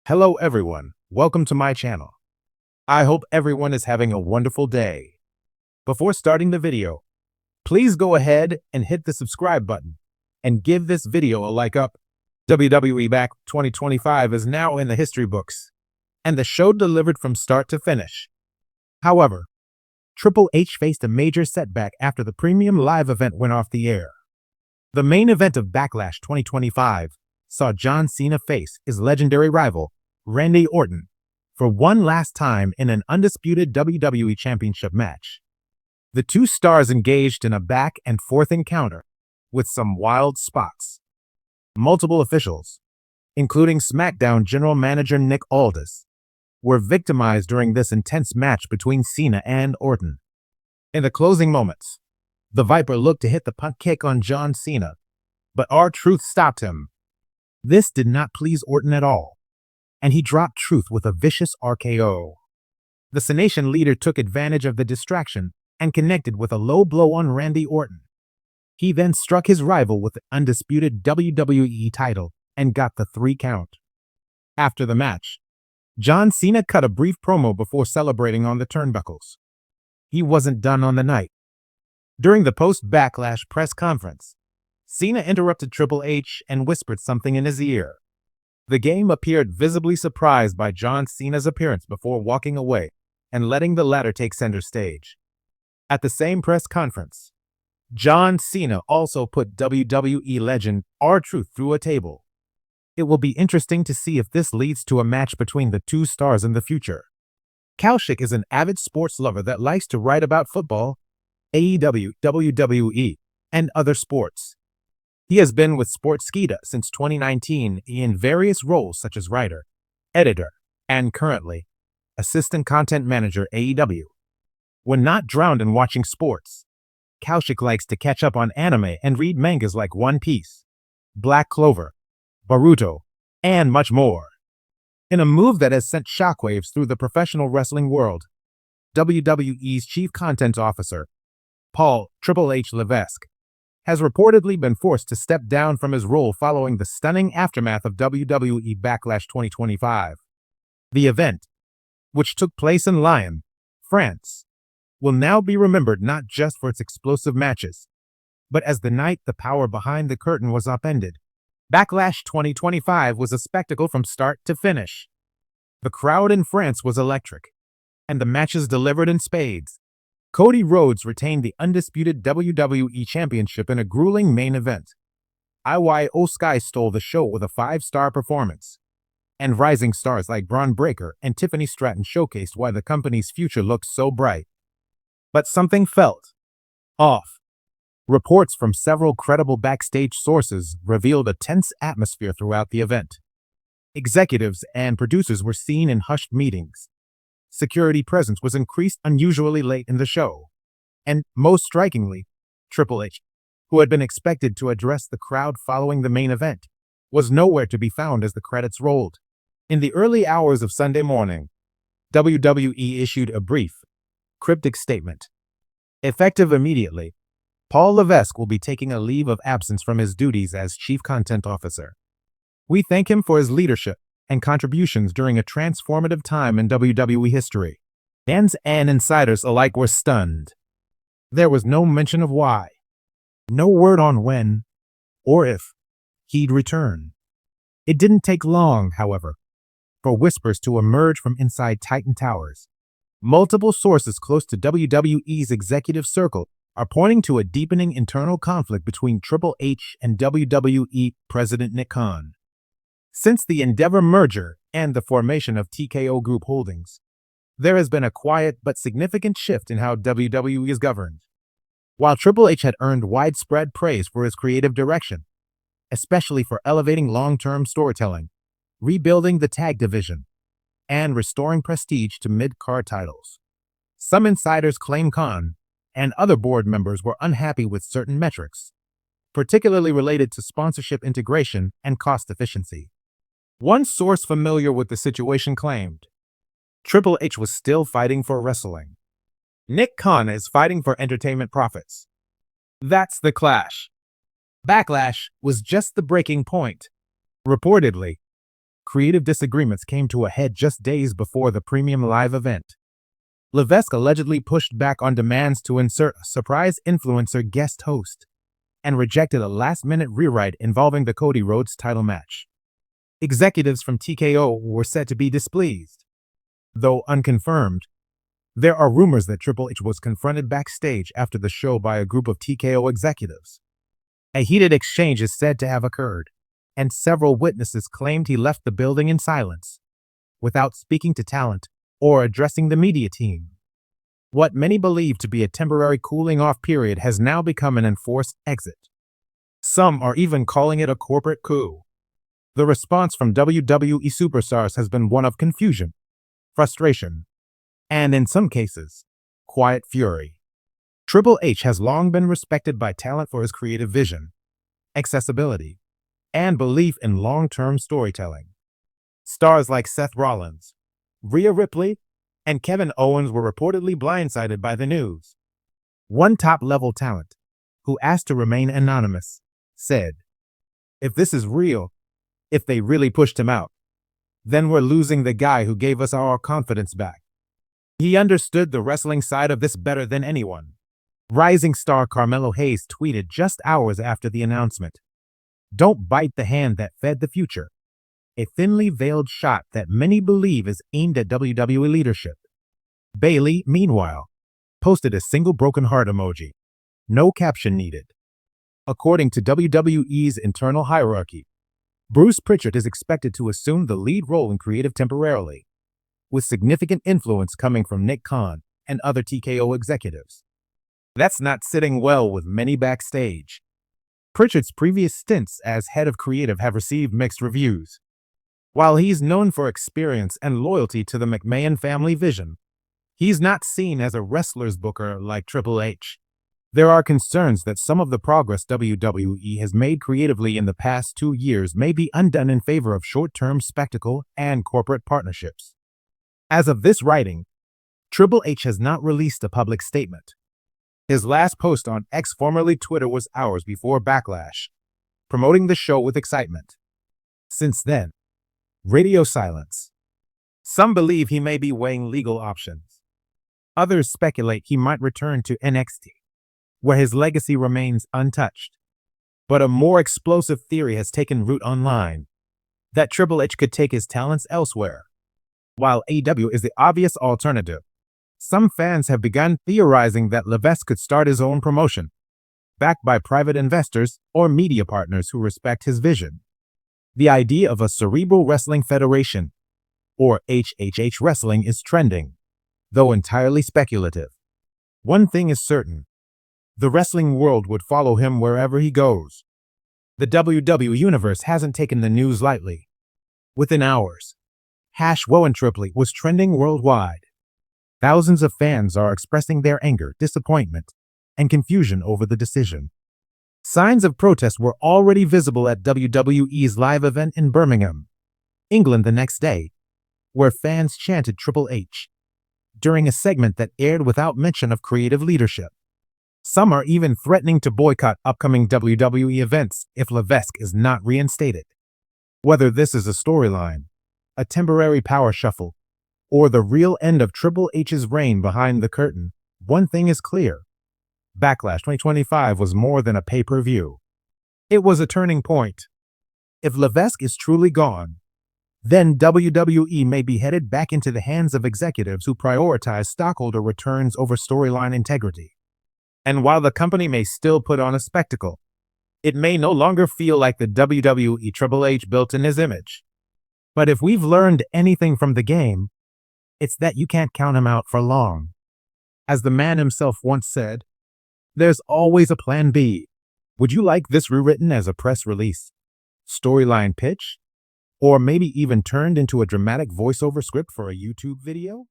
Hello everyone, welcome to my channel. I hope everyone is having a wonderful day. Before starting the video, please go ahead and hit the subscribe button and give this video a like up. WWE Back 2025 is now in the history books, and the show delivered from start to finish. However, Triple H faced a major setback after the premium live event went off the air. The main event of Backlash 2025 saw John Cena face his legendary rival, Randy Orton, for one last time in an undisputed WWE Championship match. The two stars engaged in a back-and-forth encounter with some wild spots. Multiple officials, including SmackDown General Manager Nick Aldis, were victimized during this intense match between Cena and Orton. In the closing moments, the Viper looked to hit the punt kick on John Cena, but R-Truth stopped him. This did not please Orton at all, and he dropped Truth with a vicious RKO. The Cenation leader took advantage of the distraction and connected with a low blow on Randy Orton. He then struck his rival with the undisputed WWE title and got the 3 count. After the match, John Cena cut a brief promo before celebrating on the turnbuckles. He wasn't done on the night. During the post-Backlash press conference, Cena interrupted Triple H and whispered something in his ear. The game appeared visibly surprised by John Cena's appearance before walking away and letting the latter take center stage. At the same press conference, John Cena also put WWE legend R-Truth through a table. It will be interesting to see if this leads to a match between the two stars in the future. Kaushik is an avid sports lover that likes to write about football, AEW, WWE, and other sports. He has been with Sportskeeda since 2019 in various roles such as writer, editor, and currently, assistant content manager AEW. When not drowned in watching sports, Kaushik likes to catch up on anime and read mangas like One Piece, Black Clover, Boruto, and much more. In a move that has sent shockwaves through the professional wrestling world, WWE's chief content officer, Paul Triple H Levesque, has reportedly been forced to step down from his role following the stunning aftermath of WWE Backlash 2025. The event, which took place in Lyon, France, will now be remembered not just for its explosive matches, but as the night the power behind the curtain was upended. Backlash 2025 was a spectacle from start to finish. The crowd in France was electric, and the matches delivered in spades. Cody Rhodes retained the undisputed WWE Championship in a grueling main event. H Ousted stole the show with a 5-star performance, and rising stars like Braun Breaker and Tiffany Stratton showcased why the company's future looked so bright. But something felt off. Reports from several credible backstage sources revealed a tense atmosphere throughout the event. Executives and producers were seen in hushed meetings. Security presence was increased unusually late in the show. And most strikingly, Triple H, who had been expected to address the crowd following the main event, was nowhere to be found as the credits rolled. In the early hours of Sunday morning, WWE issued a brief, cryptic statement. Effective immediately, Paul Levesque will be taking a leave of absence from his duties as Chief Content Officer. We thank him for his leadership and contributions during a transformative time in WWE history. Fans and insiders alike were stunned. There was no mention of why, no word on when or if he'd return. It didn't take long, however, for whispers to emerge from inside Titan Towers. Multiple sources close to WWE's executive circle are pointing to a deepening internal conflict between Triple H and WWE President Nick Khan. Since the Endeavor merger and the formation of TKO Group Holdings, there has been a quiet but significant shift in how WWE is governed. While Triple H had earned widespread praise for his creative direction, especially for elevating long-term storytelling, rebuilding the tag division, and restoring prestige to mid-card titles, some insiders claim Khan and other board members were unhappy with certain metrics, particularly related to sponsorship integration and cost efficiency. One source familiar with the situation claimed, Triple H was still fighting for wrestling. Nick Khan is fighting for entertainment profits. That's the clash. Backlash was just the breaking point. Reportedly, creative disagreements came to a head just days before the premium live event. Levesque allegedly pushed back on demands to insert a surprise influencer guest host and rejected a last-minute rewrite involving the Cody Rhodes title match. Executives from TKO were said to be displeased. Though unconfirmed, there are rumors that Triple H was confronted backstage after the show by a group of TKO executives. A heated exchange is said to have occurred, and several witnesses claimed he left the building in silence, without speaking to talent or addressing the media team. What many believe to be a temporary cooling-off period has now become an enforced exit. Some are even calling it a corporate coup. The response from WWE superstars has been one of confusion, frustration, and in some cases, quiet fury. Triple H has long been respected by talent for his creative vision, accessibility, and belief in long-term storytelling. Stars like Seth Rollins, Rhea Ripley, and Kevin Owens were reportedly blindsided by the news. One top-level talent, who asked to remain anonymous, said, "If this is real, if they really pushed him out, then we're losing the guy who gave us our confidence back. He understood the wrestling side of this better than anyone." Rising star Carmelo Hayes tweeted just hours after the announcement, "Don't bite the hand that fed the future," a thinly veiled shot that many believe is aimed at WWE leadership. Bayley, meanwhile, posted a single broken heart emoji. No caption needed. According to WWE's internal hierarchy, Bruce Pritchard is expected to assume the lead role in creative temporarily, with significant influence coming from Nick Khan and other TKO executives. That's not sitting well with many backstage. Pritchard's previous stints as head of creative have received mixed reviews. While he's known for experience and loyalty to the McMahon family vision, he's not seen as a wrestler's booker like Triple H. There are concerns that some of the progress WWE has made creatively in the past 2 years may be undone in favor of short-term spectacle and corporate partnerships. As of this writing, Triple H has not released a public statement. His last post on X, formerly Twitter, was hours before Backlash, promoting the show with excitement. Since then, radio silence. Some believe he may be weighing legal options. Others speculate he might return to NXT, where his legacy remains untouched. But a more explosive theory has taken root online, that Triple H could take his talents elsewhere. While AEW is the obvious alternative, some fans have begun theorizing that Levesque could start his own promotion, backed by private investors or media partners who respect his vision. The idea of a cerebral wrestling federation, or HHH wrestling, is trending, though entirely speculative. One thing is certain: the wrestling world would follow him wherever he goes. The WWE Universe hasn't taken the news lightly. Within hours, #WowenTripley was trending worldwide. Thousands of fans are expressing their anger, disappointment, and confusion over the decision. Signs of protest were already visible at WWE's live event in Birmingham, England the next day, where fans chanted Triple H during a segment that aired without mention of creative leadership. Some are even threatening to boycott upcoming WWE events if Levesque is not reinstated. Whether this is a storyline, a temporary power shuffle, or the real end of Triple H's reign behind the curtain, one thing is clear: Backlash 2025 was more than a pay-per-view. It was a turning point. If Levesque is truly gone, then WWE may be headed back into the hands of executives who prioritize stockholder returns over storyline integrity. And while the company may still put on a spectacle, it may no longer feel like the WWE Triple H built in his image. But if we've learned anything from the game, it's that you can't count him out for long. As the man himself once said, there's always a plan B. Would you like this rewritten as a press release, storyline pitch, or maybe even turned into a dramatic voiceover script for a YouTube video?